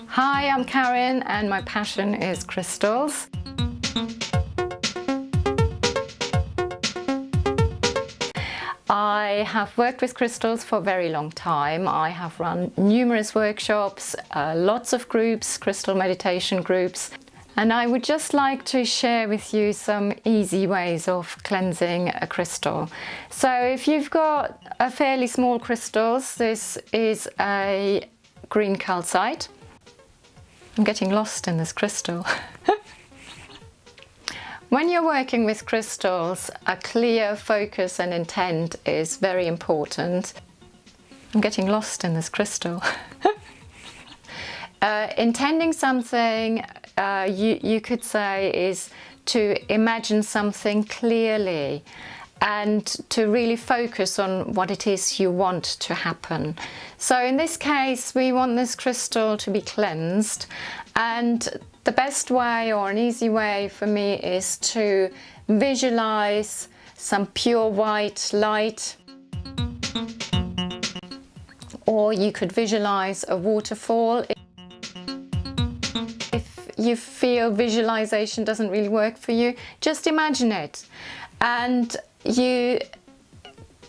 Hi, I'm Karin and my passion is crystals. I have worked with crystals for a very long time. I have run numerous workshops, lots of groups, crystal meditation groups, and I would just like to share with you some easy ways of cleansing a crystal. So if you've got a fairly small crystals, this is a green calcite. I'm getting lost in this crystal. When you're working with crystals, a clear focus and intent is very important. I'm getting lost in this crystal. Intending something, you could say, is to imagine something clearly and to really focus on what it is you want to happen. So in this case, we want this crystal to be cleansed, and the best way, or an easy way for me, is to visualize some pure white light, or you could visualize a waterfall. If you feel visualization doesn't really work for you, just imagine it, and you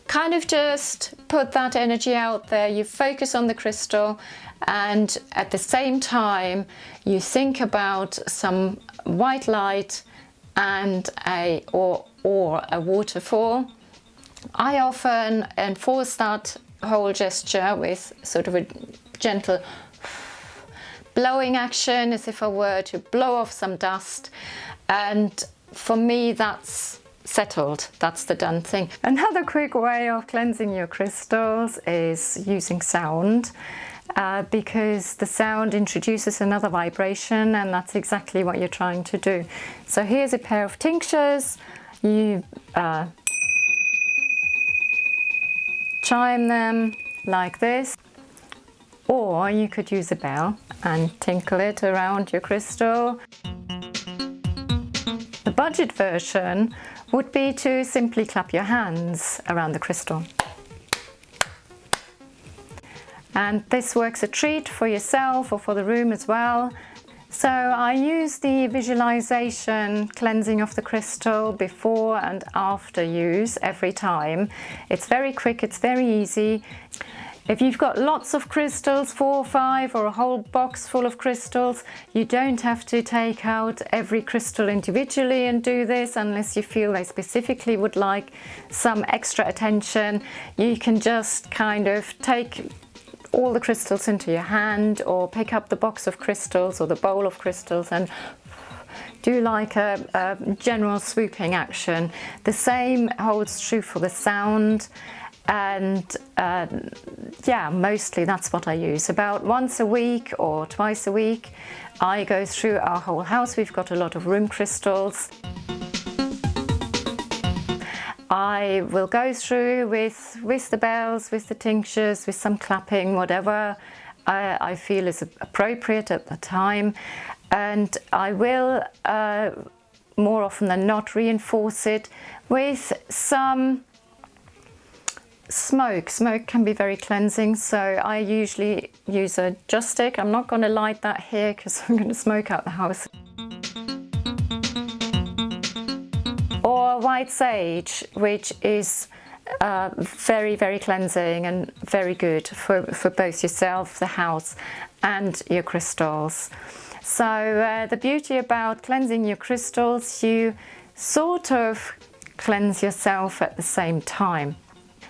kind of just put that energy out there. You focus on the crystal, and at the same time you think about some white light and a waterfall. I often enforce that whole gesture with sort of a gentle blowing action, as if I were to blow off some dust, and for me that's settled, that's the done thing. Another quick way of cleansing your crystals is using sound, because the sound introduces another vibration, and that's exactly what you're trying to do. So here's a pair of tinctures. You chime them like this, or you could use a bell and tinkle it around your crystal. The budget version would be to simply clap your hands around the crystal. And this works a treat for yourself or for the room as well. So I use the visualization cleansing of the crystal before and after use every time. It's very quick, it's very easy. If you've got lots of crystals, 4 or 5, or a whole box full of crystals, you don't have to take out every crystal individually and do this unless you feel they specifically would like some extra attention. You can just kind of take all the crystals into your hand, or pick up the box of crystals or the bowl of crystals and do like a general swooping action. The same holds true for the sound. And yeah, mostly that's what I use. About once a week or twice a week, I go through our whole house. We've got a lot of room crystals. I will go through with the bells, with the tinctures, with some clapping, whatever I feel is appropriate at the time. And I will, more often than not, reinforce it with some smoke. Smoke can be very cleansing, so I usually use a joss stick. I'm not going to light that here because I'm going to smoke out the house. Or white sage, which is very, very cleansing and very good for both yourself, the house, and your crystals. So the beauty about cleansing your crystals, you sort of cleanse yourself at the same time.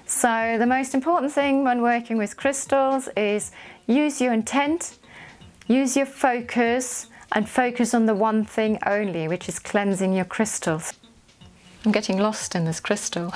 So the most important thing when working with crystals is use your intent, use your focus, and focus on the one thing only, which is cleansing your crystals. I'm getting lost in this crystal.